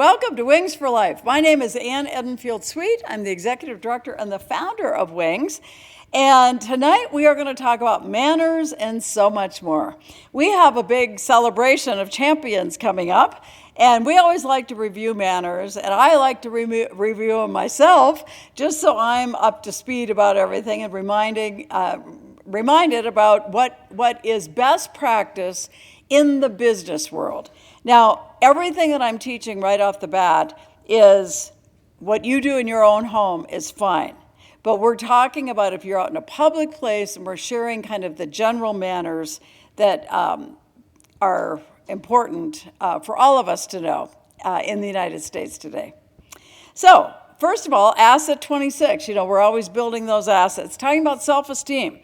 Welcome to Wings for Life. My name is Ann Edenfield-Sweet. I'm the executive director and the founder of Wings. And tonight we are going to talk about manners and so much more. We have a big celebration of champions coming up, and we always like to review manners, and I like to review them myself just so I'm up to speed about everything and reminded about what is best practice in the business world. Now, everything that I'm teaching right off the bat is what you do in your own home is fine. But we're talking about if you're out in a public place and we're sharing kind of the general manners that are important for all of us to know in the United States today. So, first of all, asset 26, we're always building those assets, talking about self-esteem.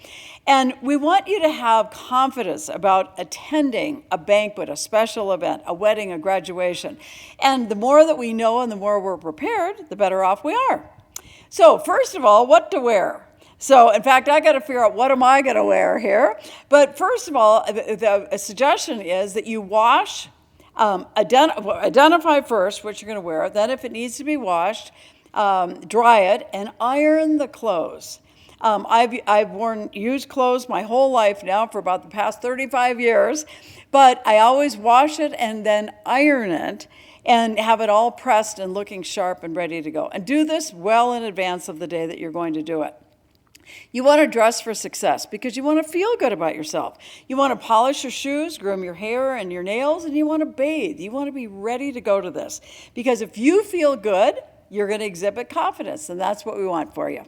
And we want you to have confidence about attending a banquet, a special event, a wedding, a graduation. And the more that we know and the more we're prepared, the better off we are. So first of all, what to wear? So in fact, I got to figure out what am I going to wear here. But first of all, the suggestion is that you wash, identify first what you're going to wear. Then if it needs to be washed, dry it and iron the clothes. I've worn used clothes my whole life now for about the past 35 years, but I always wash it and then iron it and have it all pressed and looking sharp and ready to go. And do this well in advance of the day that you're going to do it. You want to dress for success because you want to feel good about yourself. You want to polish your shoes, groom your hair and your nails, and you want to bathe. You want to be ready to go to this because if you feel good, you're going to exhibit confidence, and that's what we want for you.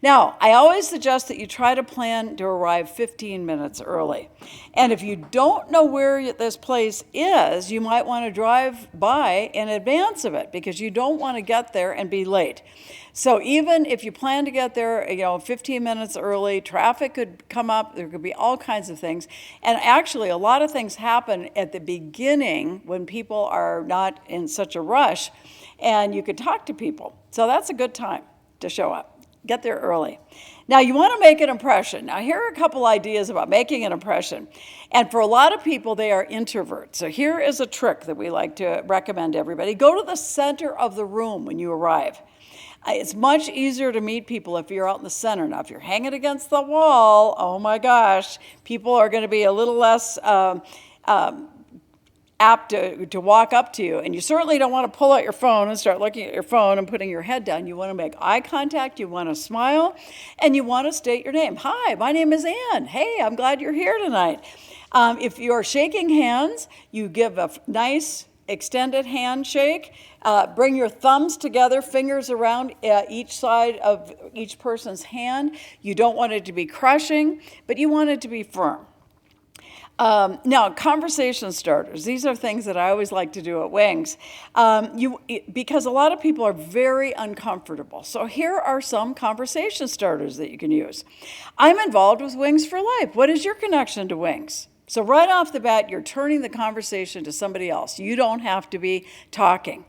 Now, I always suggest that you try to plan to arrive 15 minutes early. And if you don't know where this place is, you might want to drive by in advance of it because you don't want to get there and be late. So even if you plan to get there, 15 minutes early, traffic could come up, there could be all kinds of things. And actually, a lot of things happen at the beginning when people are not in such a rush, and you could talk to people. So that's a good time to show up. Get there early. Now, you want to make an impression. Now, here are a couple ideas about making an impression. And for a lot of people, they are introverts. So here is a trick that we like to recommend to everybody. Go to the center of the room when you arrive. It's much easier to meet people if you're out in the center. Now, if you're hanging against the wall, oh my gosh, people are going to be a little less apt to walk up to you. And you certainly don't want to pull out your phone and start looking at your phone and putting your head down. You want to make eye contact, you want to smile, and you want to state your name. Hi, my name is Ann. Hey, I'm glad you're here tonight. If you're shaking hands, you give a nice extended handshake. Bring your thumbs together, fingers around each side of each person's hand. You don't want it to be crushing, but you want it to be firm. Now, conversation starters. These are things that I always like to do at Wings because a lot of people are very uncomfortable. So here are some conversation starters that you can use. I'm involved with Wings for Life. What is your connection to Wings? So right off the bat, you're turning the conversation to somebody else. You don't have to be talking.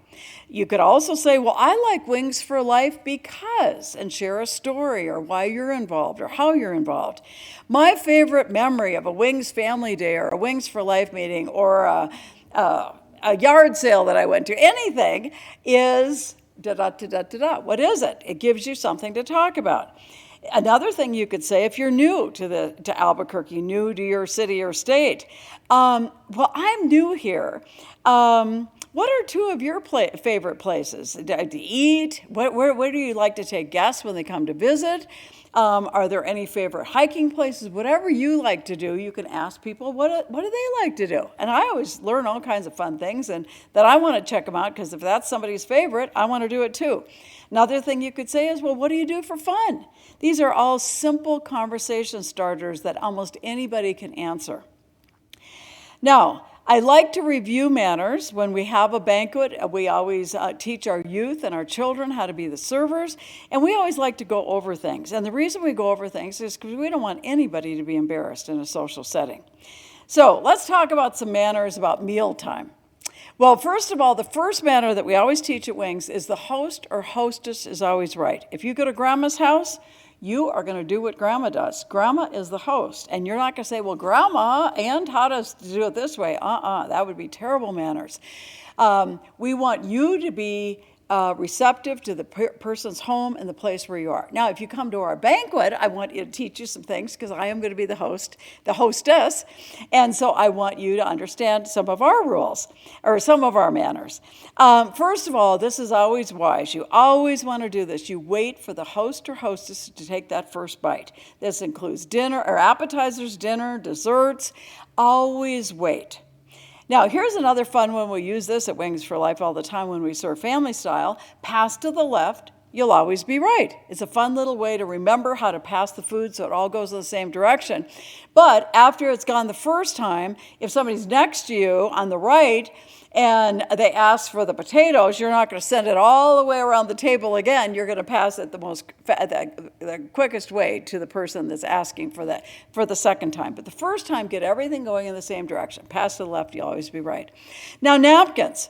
You could also say, well, I like Wings for Life because, and share a story or why you're involved or how you're involved. My favorite memory of a Wings family day or a Wings for Life meeting or a yard sale that I went to, anything, is da-da-da-da-da-da. What is it? It gives you something to talk about. Another thing you could say, if you're new to Albuquerque, new to your city or state, well, I'm new here. What are two of your favorite places to eat? Where do you like to take guests when they come to visit? Are there any favorite hiking places? Whatever you like to do, you can ask people, what do they like to do? And I always learn all kinds of fun things and that I want to check them out because if that's somebody's favorite, I want to do it too. Another thing you could say is, well, what do you do for fun? These are all simple conversation starters that almost anybody can answer. Now, I like to review manners. When we have a banquet, we always teach our youth and our children how to be the servers, and we always like to go over things. And the reason we go over things is because we don't want anybody to be embarrassed in a social setting. So let's talk about some manners about mealtime. Well, first of all, the first manner that we always teach at Wings is the host or hostess is always right. If you go to grandma's house, You are going to do what Grandma does. Grandma is the host, and you're not going to say, well, Grandma, and taught us to do it this way. That would be terrible manners. We want you to be receptive to the person's home and the place where you are. Now, if you come to our banquet, I want you to teach you some things because I am going to be the hostess, and so I want you to understand some of our rules or some of our manners. First of all, this is always wise. You always want to do this. You wait for the host or hostess to take that first bite. This includes dinner or appetizers, dinner, desserts. Always wait. Now, here's another fun one. We use this at Wings for Life all the time when we serve family style. Pass to the left, you'll always be right. It's a fun little way to remember how to pass the food so it all goes in the same direction. But after it's gone the first time, if somebody's next to you on the right and they ask for the potatoes, you're not going to send it all the way around the table again. You're going to pass it the quickest way to the person that's asking for the second time. But the first time, get everything going in the same direction. Pass to the left, you'll always be right. Now, napkins.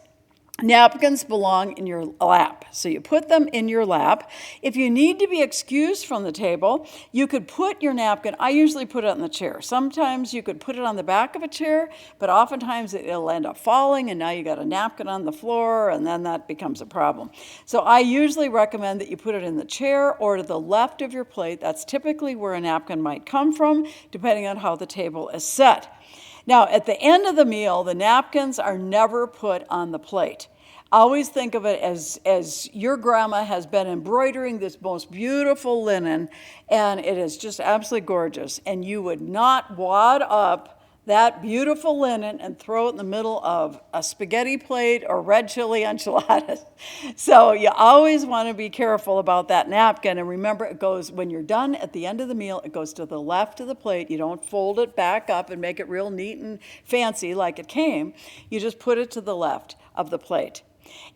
Napkins belong in your lap, so you put them in your lap. If you need to be excused from the table, you could put your napkin, I usually put it on the chair. Sometimes you could put it on the back of a chair, but oftentimes it'll end up falling, and now you got a napkin on the floor, and then that becomes a problem. So I usually recommend that you put it in the chair or to the left of your plate. That's typically where a napkin might come from, depending on how the table is set. Now, at the end of the meal, the napkins are never put on the plate. Always think of it as your grandma has been embroidering this most beautiful linen, and it is just absolutely gorgeous. And you would not wad up that beautiful linen and throw it in the middle of a spaghetti plate or red chili enchiladas. So you always want to be careful about that napkin. And remember, it goes, when you're done at the end of the meal, it goes to the left of the plate. You don't fold it back up and make it real neat and fancy like it came. You just put it to the left of the plate.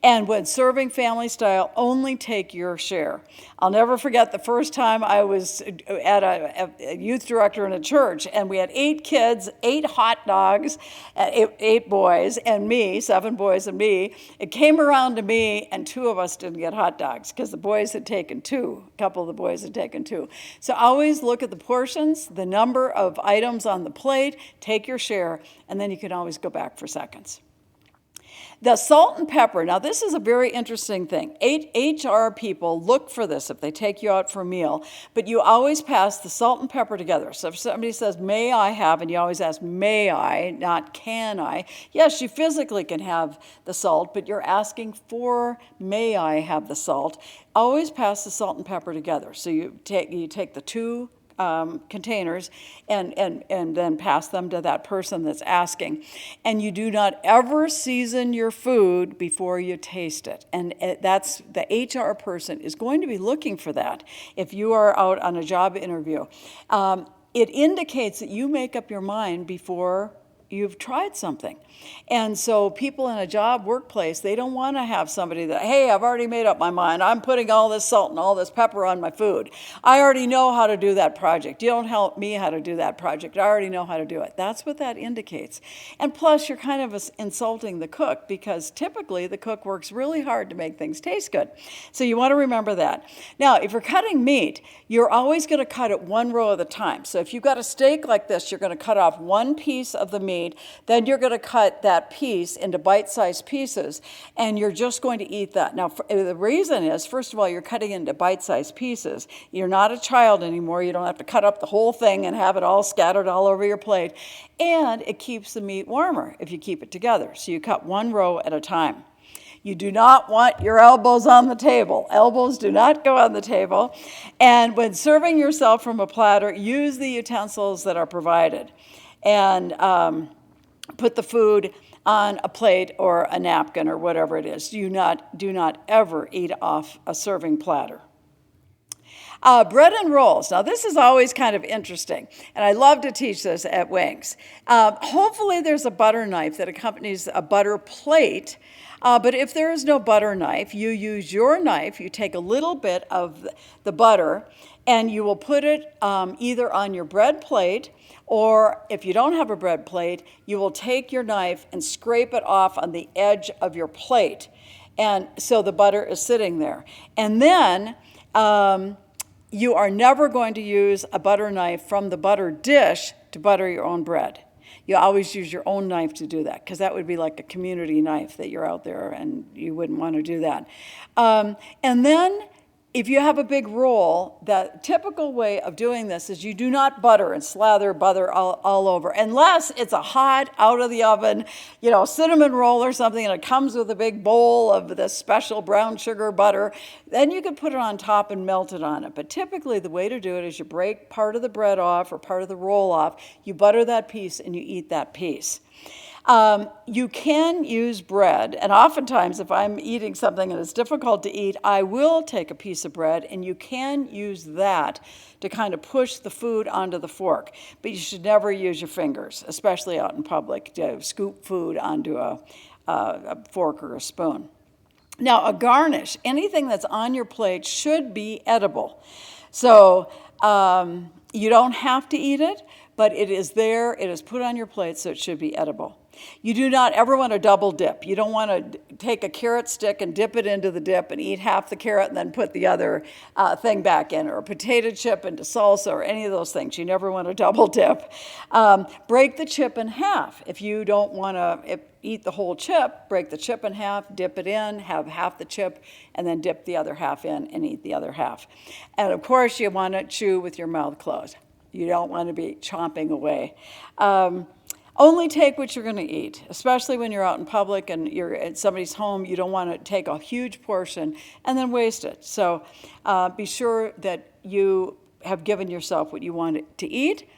And when serving family style, only take your share. I'll never forget the first time I was at a youth director in a church, and we had 8 kids, 8 hot dogs, 8 boys, and me, 7 boys and me. It came around to me, and 2 of us didn't get hot dogs because the boys had taken 2. A couple of the boys had taken 2. So always look at the portions, the number of items on the plate, take your share, and then you can always go back for seconds. The salt and pepper. Now, this is a very interesting thing. HR people look for this if they take you out for a meal, but you always pass the salt and pepper together. So if somebody says, may I have, and you always ask, may I, not can I. Yes, you physically can have the salt, but you're asking for, may I have the salt. Always pass the salt and pepper together. So you take the 2 containers and then pass them to that person that's asking. And you do not ever season your food before you taste it. And that's the HR person is going to be looking for that if you are out on a job interview. It indicates that you make up your mind before you've tried something. And so people in a job workplace, they don't want to have somebody that, hey, I've already made up my mind. I'm putting all this salt and all this pepper on my food. I already know how to do that project. You don't help me how to do that project. I already know how to do it. That's what that indicates. And plus, you're kind of insulting the cook because typically the cook works really hard to make things taste good. So you want to remember that. Now, if you're cutting meat, you're always going to cut it 1 row at a time. So if you've got a steak like this, you're going to cut off 1 piece of the meat. Then you're going to cut that piece into bite-sized pieces, and you're just going to eat that. Now, the reason is, first of all, you're cutting into bite-sized pieces. You're not a child anymore. You don't have to cut up the whole thing and have it all scattered all over your plate. And it keeps the meat warmer if you keep it together. So you cut 1 row at a time. You do not want your elbows on the table. Elbows do not go on the table. And when serving yourself from a platter, use the utensils that are provided. And put the food on a plate or a napkin or whatever it is. Do not ever eat off a serving platter. Bread and rolls. Now, this is always kind of interesting, and I love to teach this at Wings. Hopefully, there's a butter knife that accompanies a butter plate, but if there is no butter knife, you use your knife. You take a little bit of the butter, and you will put it either on your bread plate, or if you don't have a bread plate, you will take your knife and scrape it off on the edge of your plate. And so the butter is sitting there. And then You are never going to use a butter knife from the butter dish to butter your own bread. You always use your own knife to do that, because that would be like a community knife that you're out there, and you wouldn't want to do that. And then if you have a big roll, the typical way of doing this is you do not butter and slather butter all over, unless it's a hot, out of the oven, cinnamon roll or something, and it comes with a big bowl of this special brown sugar butter. Then you could put it on top and melt it on it. But typically the way to do it is you break part of the bread off or part of the roll off, you butter that piece, and you eat that piece. You can use bread, and oftentimes if I'm eating something and it's difficult to eat, I will take a piece of bread, and you can use that to kind of push the food onto the fork. But you should never use your fingers, especially out in public, to scoop food onto a fork or a spoon. Now, a garnish, anything that's on your plate should be edible. So you don't have to eat it, but it is there, it is put on your plate, so it should be edible. You do not ever want to double dip. You don't want to take a carrot stick and dip it into the dip and eat half the carrot and then put the other thing back in, or a potato chip into salsa, or any of those things. You never want to double dip. Break the chip in half. If you don't want to eat the whole chip, break the chip in half, dip it in, have half the chip, and then dip the other half in and eat the other half. And of course, you want to chew with your mouth closed. You don't want to be chomping away. Only take what you're going to eat, especially when you're out in public and you're at somebody's home. You don't want to take a huge portion and then waste it. So be sure that you have given yourself what you want to eat.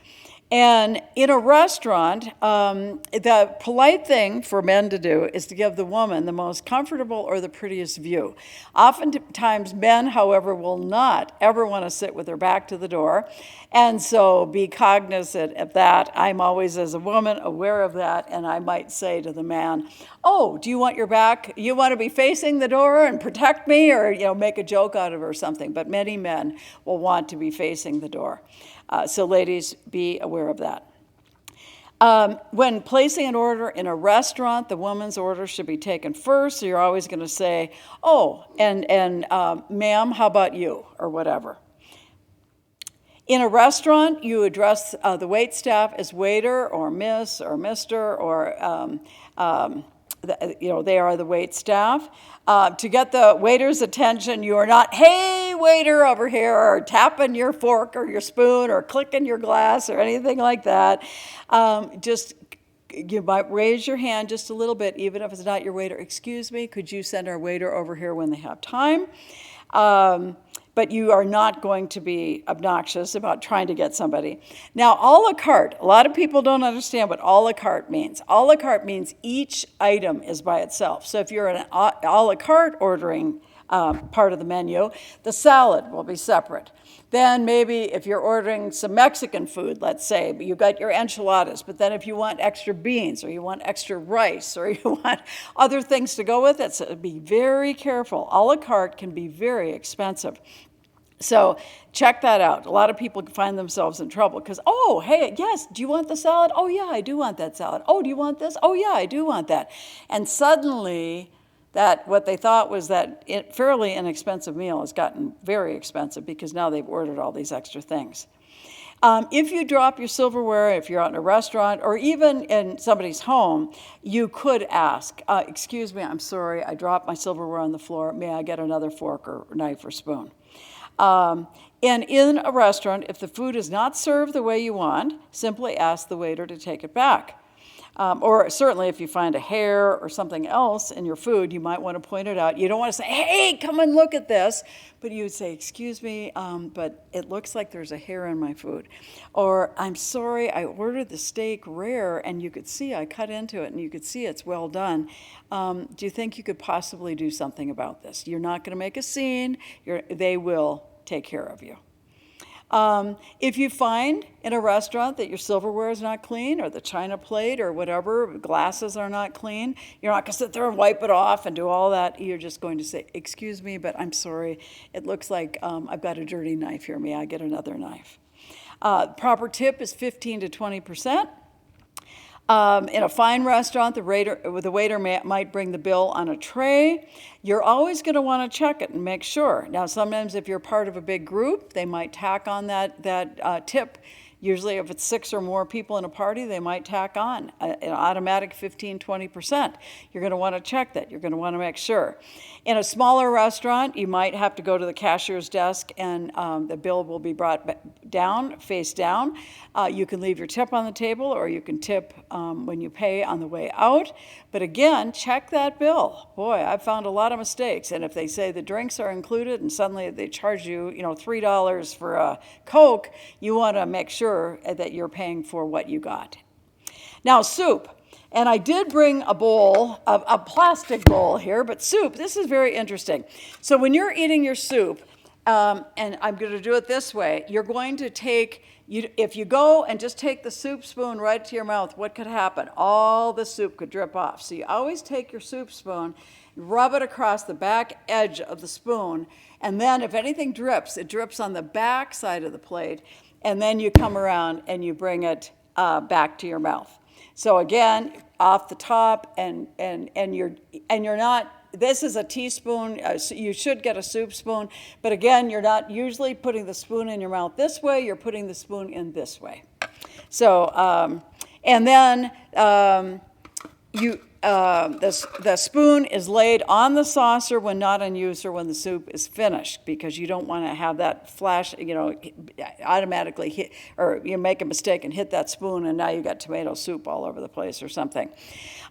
And in a restaurant, the polite thing for men to do is to give the woman the most comfortable or the prettiest view. Oftentimes, men, however, will not ever want to sit with their back to the door. And so be cognizant of that. I'm always, as a woman, aware of that. And I might say to the man, oh, do you want your back? You want to be facing the door and protect me? Or, make a joke out of it or something. But many men will want to be facing the door. So ladies, be aware of that. When placing an order in a restaurant, the woman's order should be taken first. So you're always going to say, oh, and ma'am, how about you? Or whatever. In a restaurant, you address the wait staff as waiter or miss or mister, or they are the wait staff. To get the waiter's attention, you are not, hey, waiter over here, or tapping your fork or your spoon or clicking your glass or anything like that. You might raise your hand just a little bit, even if it's not your waiter. Excuse me, could you send our waiter over here when they have time? But you are not going to be obnoxious about trying to get somebody. Now, a la carte, a lot of people don't understand what a la carte means. A la carte means each item is by itself. So if you're an a la carte ordering part of the menu, the salad will be separate. Then maybe if you're ordering some Mexican food, let's say, but you've got your enchiladas, but then if you want extra beans or you want extra rice or you want other things to go with it, so be very careful. A la carte can be very expensive. So check that out. A lot of people find themselves in trouble because, oh, hey, yes, do you want the salad? Oh, yeah, I do want that salad. Oh, do you want this? Oh, yeah, I do want that. And suddenly that what they thought was that fairly inexpensive meal has gotten very expensive because now they've ordered all these extra things. If you drop your silverware, if you're out in a restaurant or even in somebody's home, you could ask, excuse me, I'm sorry, I dropped my silverware on the floor. May I get another fork or knife or spoon? And in a restaurant, if the food is not served the way you want, simply ask the waiter to take it back. Or certainly if you find a hair or something else in your food, you might want to point it out. You don't want to say, hey, come and look at this. But you would say, excuse me, but it looks like there's a hair in my food. Or, I'm sorry, I ordered the steak rare, and you could see I cut into it, and you could see it's well done. Do you think you could possibly do something about this? You're not going to make a scene. They will take care of you. If you find in a restaurant that your silverware is not clean or the china plate or whatever, glasses are not clean, you're not going to sit there and wipe it off and do all that. You're just going to say, excuse me, but I'm sorry. It looks like I've got a dirty knife here. May I get another knife? Proper tip is 15 to 20%. In a fine restaurant, the waiter might bring the bill on a tray. You're always going to want to check it and make sure. Now, sometimes if you're part of a big group, they might tack on that tip. Usually if it's 6 or more people in a party, they might tack on an automatic 15, 20%. You're going to want to check that. You're going to want to make sure. In a smaller restaurant, you might have to go to the cashier's desk and the bill will be brought down, face down. You can leave your tip on the table or you can tip when you pay on the way out. But again, check that bill. Boy, I've found a lot of mistakes. And if they say the drinks are included and suddenly they charge you, $3 for a Coke, you want to make sure that you're paying for what you got. Now, soup. And I did bring a bowl, a plastic bowl here, but soup, this is very interesting. So when you're eating your soup, and I'm going to do it this way, you're going to if you go and just take the soup spoon right to your mouth, what could happen? All the soup could drip off. So you always take your soup spoon, rub it across the back edge of the spoon, and then if anything drips, it drips on the back side of the plate, and then you come around and you bring it back to your mouth. So again, off the top, and you're not. This is a teaspoon. So you should get a soup spoon, but again, you're not usually putting the spoon in your mouth this way. You're putting the spoon in this way. So and then the spoon is laid on the saucer when not in use or when the soup is finished, because you don't want to have that flash, automatically hit, or you make a mistake and hit that spoon and now you got tomato soup all over the place or something.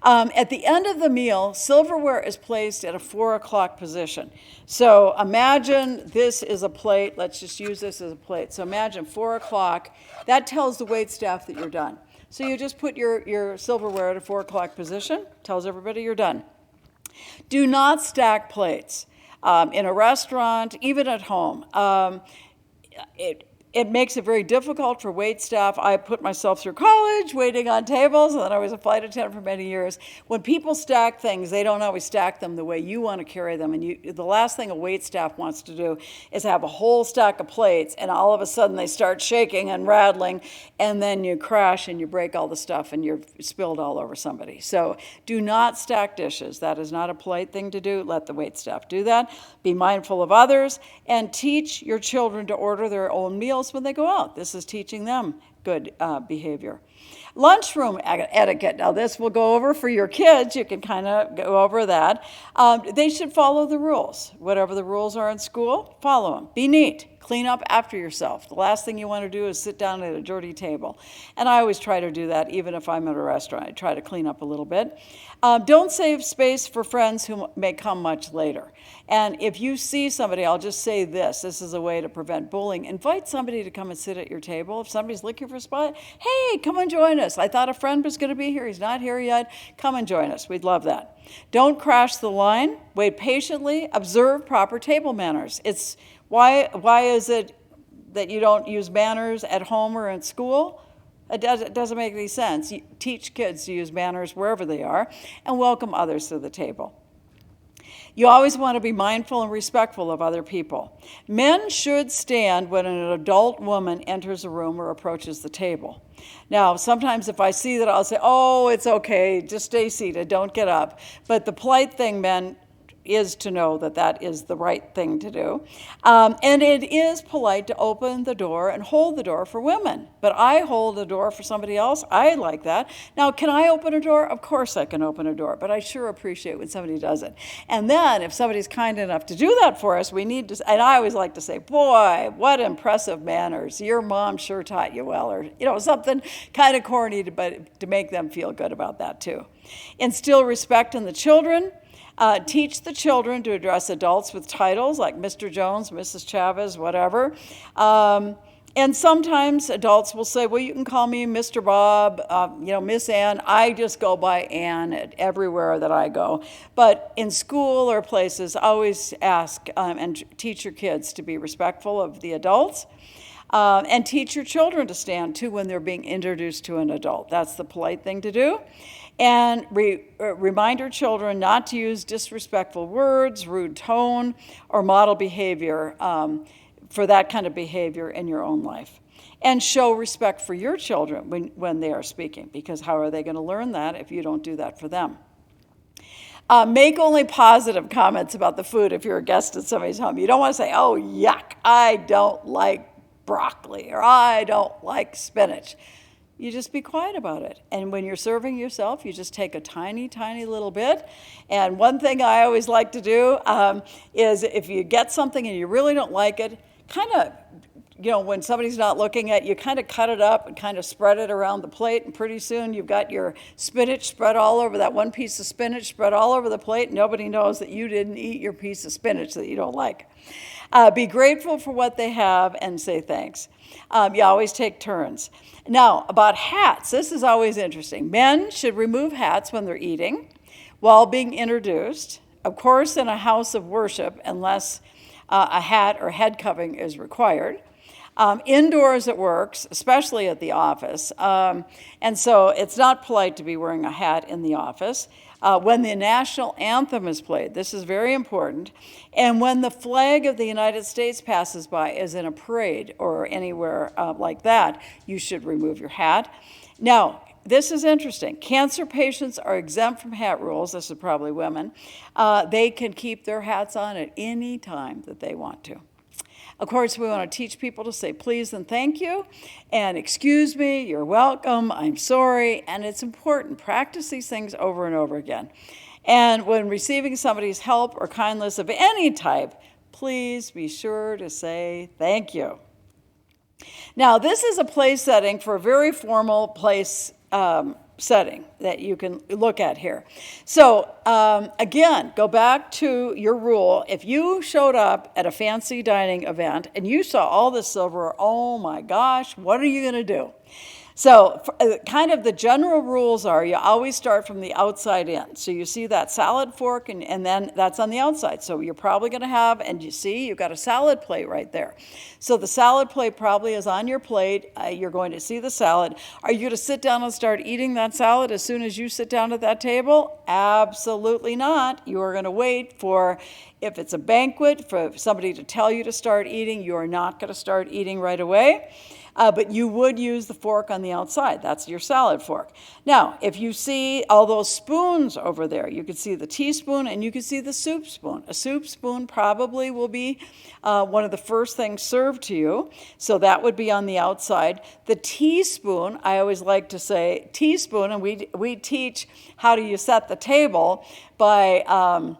At the end of the meal, silverware is placed at a 4 o'clock position. So imagine this is a plate. Let's just use this as a plate. So imagine 4 o'clock. That tells the waitstaff that you're done. So you just put your silverware at a 4 o'clock position, tells everybody you're done. Do not stack plates. In a restaurant, even at home. It makes it very difficult for wait staff. I put myself through college waiting on tables, and then I was a flight attendant for many years. When people stack things, they don't always stack them the way you want to carry them. And the last thing a wait staff wants to do is have a whole stack of plates, and all of a sudden they start shaking and rattling, and then you crash and you break all the stuff and you're spilled all over somebody. So do not stack dishes. That is not a polite thing to do. Let the wait staff do that. Be mindful of others, and teach your children to order their own meals when they go out. This is teaching them good behavior. Lunchroom etiquette. Now this will go over for your kids. You can kind of go over that. They should follow the rules. Whatever the rules are in school, follow them. Be neat. Clean up after yourself. The last thing you want to do is sit down at a dirty table. And I always try to do that even if I'm at a restaurant. I try to clean up a little bit. Don't save space for friends who may come much later. And if you see somebody, I'll just say this is a way to prevent bullying. Invite somebody to come and sit at your table. If somebody's looking for a spot, hey, come and join us. I thought a friend was going to be here. He's not here yet. Come and join us. We'd love that. Don't crash the line. Wait patiently. Observe proper table manners. It's why is it that you don't use manners at home or in school? It doesn't make any sense. You teach kids to use manners wherever they are and welcome others to the table. You always want to be mindful and respectful of other people. Men should stand when an adult woman enters a room or approaches the table. Now, sometimes if I see that, I'll say, oh, it's okay, just stay seated, don't get up. But the polite thing, men, is to know that that is the right thing to do. And it is polite to open the door and hold the door for women. But I hold the door for somebody else. I like that. Now, can I open a door? Of course I can open a door, but I sure appreciate when somebody does it. And then if somebody's kind enough to do that for us, we need to, and I always like to say, boy, what impressive manners. Your mom sure taught you well, or something kind of corny, but to make them feel good about that too. Instill respect in the children. Teach the children to address adults with titles like Mr. Jones, Mrs. Chavez, whatever. And sometimes adults will say, well, you can call me Mr. Bob, Miss Ann. I just go by Ann everywhere that I go. But in school or places, always ask and teach your kids to be respectful of the adults. And teach your children to stand, too, when they're being introduced to an adult. That's the polite thing to do. And remind your children not to use disrespectful words, rude tone, or model behavior for that kind of behavior in your own life. And show respect for your children when they are speaking, because how are they going to learn that if you don't do that for them? Make only positive comments about the food if you're a guest at somebody's home. You don't want to say, oh, yuck, I don't like broccoli, or I don't like spinach. You just be quiet about it. And when you're serving yourself, you just take a tiny, tiny little bit. And one thing I always like to do is if you get something and you really don't like it, kind of, when somebody's not looking at you, kind of cut it up and kind of spread it around the plate. And pretty soon you've got your spinach spread all over, that one piece of spinach spread all over the plate. Nobody knows that you didn't eat your piece of spinach that you don't like. Be grateful for what they have and say thanks. You always take turns. Now, about hats, this is always interesting. Men should remove hats when they're eating while being introduced. Of course, in a house of worship, unless a hat or head covering is required. Indoors at work, especially at the office. And so it's not polite to be wearing a hat in the office. When the national anthem is played, this is very important. And when the flag of the United States passes by, as in a parade or anywhere like that, you should remove your hat. Now, this is interesting. Cancer patients are exempt from hat rules. This is probably women. They can keep their hats on at any time that they want to. Of course, we want to teach people to say please and thank you, and excuse me, you're welcome, I'm sorry, and it's important. Practice these things over and over again. And when receiving somebody's help or kindness of any type, please be sure to say thank you. Now, this is a place setting for a very formal place setting that you can look at here. So again, go back to your rule. If you showed up at a fancy dining event and you saw all this silverware, oh my gosh, what are you going to do? So kind of the general rules are you always start from the outside in. So you see that salad fork and then that's on the outside. So you're probably going to have, and you see you've got a salad plate right there. So the salad plate probably is on your plate. You're going to see the salad. Are you going to sit down and start eating that salad as soon as you sit down at that table? Absolutely not. You are going to wait for, if it's a banquet, for somebody to tell you to start eating. You are not going to start eating right away. But you would use the fork on the outside. That's your salad fork. Now, if you see all those spoons over there, you can see the teaspoon and you can see the soup spoon. A soup spoon probably will be one of the first things served to you. So that would be on the outside. The teaspoon, I always like to say teaspoon, and we teach how do you set the table by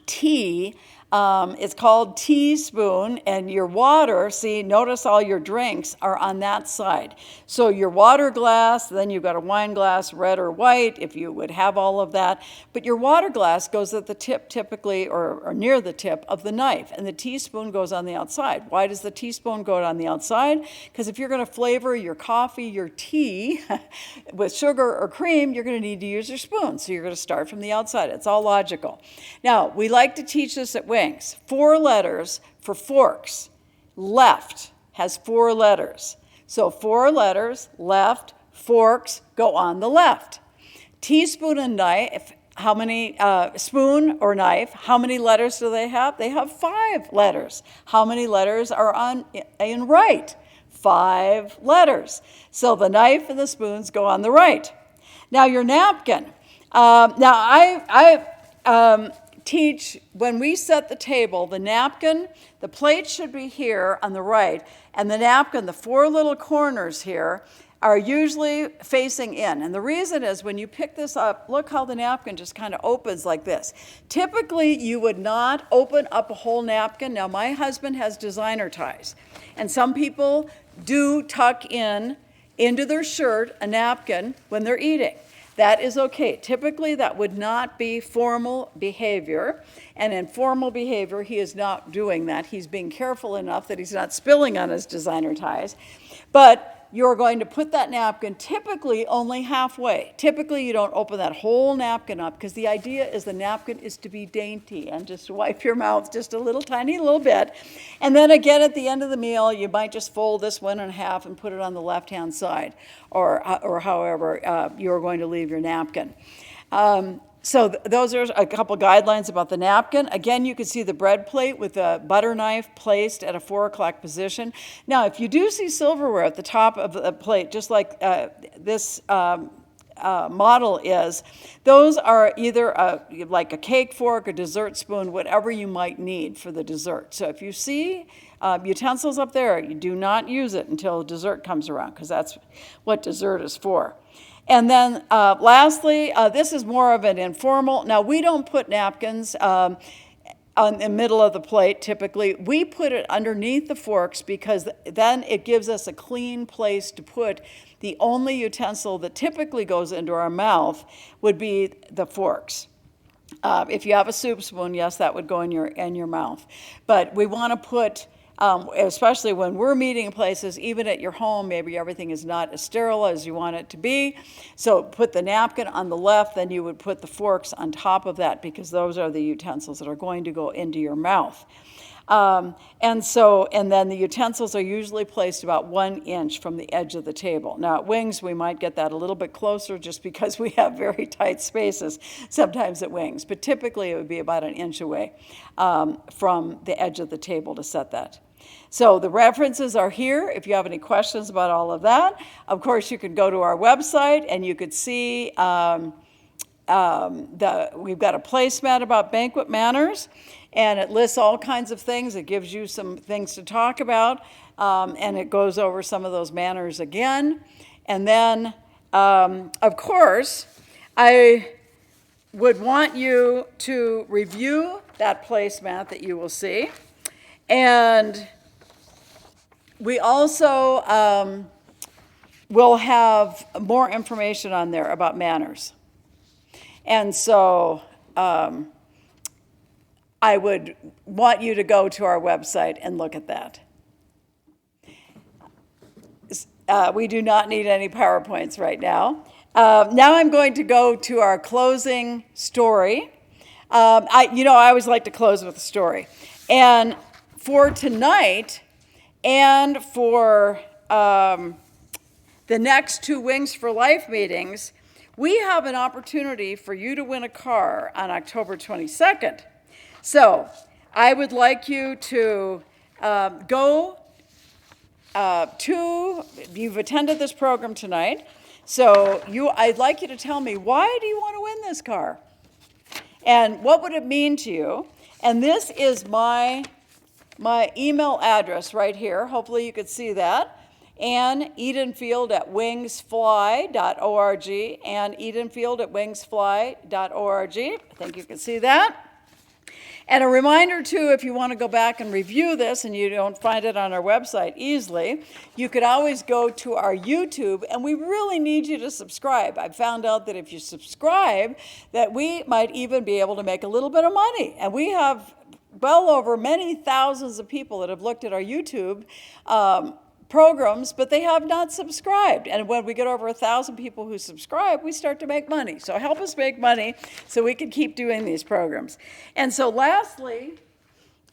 tea. It's called teaspoon, and your water, see, notice all your drinks are on that side. So your water glass, then you've got a wine glass, red or white, if you would have all of that. But your water glass goes at the tip typically, or near the tip of the knife, and the teaspoon goes on the outside. Why does the teaspoon go on the outside? Because if you're going to flavor your coffee, your tea with sugar or cream, you're going to need to use your spoon. So you're going to start from the outside. It's all logical. Now, we like to teach this at Wings. 4 letters for forks. Left has 4 letters. So 4 letters, left, forks go on the left. Teaspoon and knife, how many, spoon or knife, how many letters do they have? They have 5 letters. How many letters are in right? 5 letters. So the knife and the spoons go on the right. Now your napkin. I teach when we set the table, the napkin, the plate should be here on the right, and the napkin, the 4 little corners here, are usually facing in. And the reason is when you pick this up, look how the napkin just kind of opens like this. Typically, you would not open up a whole napkin. Now, my husband has designer ties, and some people do tuck into their shirt a napkin when they're eating. That is okay. Typically, that would not be formal behavior. And in formal behavior, he is not doing that. He's being careful enough that he's not spilling on his designer ties. But you're going to put that napkin typically only halfway. Typically, you don't open that whole napkin up because the idea is the napkin is to be dainty and just wipe your mouth just a little tiny little bit. And then again, at the end of the meal, you might just fold this one in half and put it on the left-hand side or however you're going to leave your napkin. So those are a couple guidelines about the napkin. Again, you can see the bread plate with a butter knife placed at a 4 o'clock position. Now, if you do see silverware at the top of the plate, just like this model is, those are either like a cake fork, a dessert spoon, whatever you might need for the dessert. So if you see utensils up there, you do not use it until dessert comes around, because that's what dessert is for. And then lastly, this is more of an informal. Now, we don't put napkins on the middle of the plate typically. We put it underneath the forks, because then it gives us a clean place to put the only utensil that typically goes into our mouth would be the forks. If you have a soup spoon, yes, that would go in your mouth. But we want to put, especially when we're meeting places, even at your home, maybe everything is not as sterile as you want it to be. So put the napkin on the left, then you would put the forks on top of that, because those are the utensils that are going to go into your mouth. And then the utensils are usually placed about 1 inch from the edge of the table. Now at Wings, we might get that a little bit closer, just because we have very tight spaces sometimes at Wings. But typically it would be about 1 inch away from the edge of the table to set that. So the references are here if you have any questions about all of that. Of course, you could go to our website and you could see we've got a placemat about banquet manners, and it lists all kinds of things. It gives you some things to talk about, and it goes over some of those manners again. And then, of course, I would want you to review that placemat that you will see. And we also will have more information on there about manners. And so I would want you to go to our website and look at that. We do not need any PowerPoints right now. Now I'm going to go to our closing story. I always like to close with a story. And for tonight and for the next 2 Wings for Life meetings, we have an opportunity for you to win a car on October 22nd. So I would like you to go you've attended this program tonight, so I'd like you to tell me, why do you want to win this car? And what would it mean to you? And this is my email address right here. Hopefully you could see that. Ann Edenfield@wingsfly.org, Ann Edenfield@wingsfly.org. I think you can see that. And a reminder, too, if you want to go back and review this and you don't find it on our website easily, you could always go to our YouTube, and we really need you to subscribe. I found out that if you subscribe, that we might even be able to make a little bit of money. And we have well over many thousands of people that have looked at our YouTube programs, but they have not subscribed. And when we get over 1,000 people who subscribe, we start to make money. So help us make money so we can keep doing these programs. And so lastly,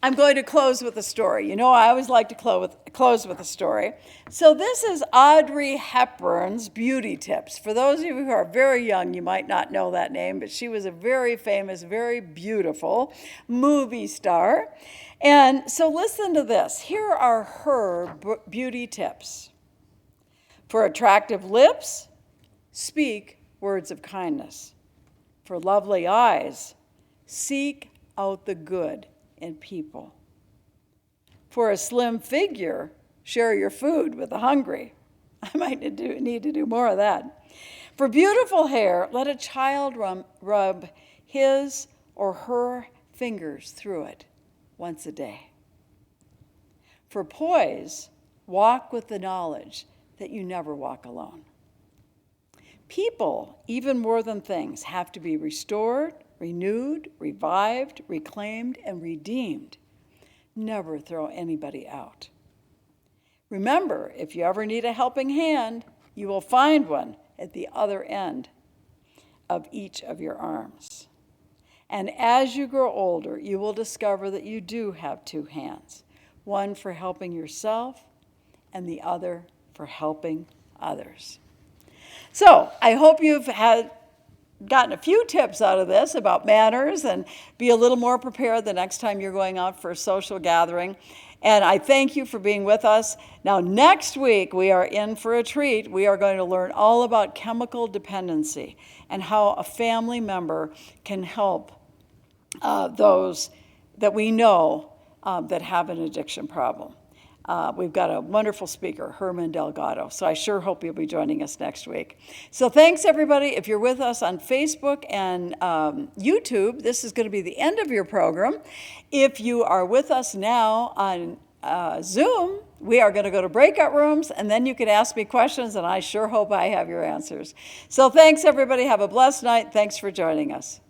I'm going to close with a story. You know, I always like to close with a story. So this is Audrey Hepburn's Beauty Tips. For those of you who are very young, you might not know that name, but she was a very famous, very beautiful movie star. And so listen to this. Here are her beauty tips. For attractive lips, speak words of kindness. For lovely eyes, seek out the good in people. For a slim figure, share your food with the hungry. I might need to do more of that. For beautiful hair, let a child rub his or her fingers through it once a day. For poise, walk with the knowledge that you never walk alone. People, even more than things, have to be restored, renewed, revived, reclaimed, and redeemed. Never throw anybody out. Remember, if you ever need a helping hand, you will find one at the other end of each of your arms. And as you grow older, you will discover that you do have 2 hands, one for helping yourself and the other for helping others. So I hope you've had gotten a few tips out of this about manners and be a little more prepared the next time you're going out for a social gathering. And I thank you for being with us. Now, next week, we are in for a treat. We are going to learn all about chemical dependency and how a family member can help those that we know that have an addiction problem. We've got a wonderful speaker, Herman Delgado, so I sure hope you'll be joining us next week. So thanks, everybody. If you're with us on Facebook and YouTube, this is going to be the end of your program. If you are with us now on Zoom, we are going to go to breakout rooms, and then you can ask me questions, and I sure hope I have your answers. So thanks, everybody. Have a blessed night. Thanks for joining us.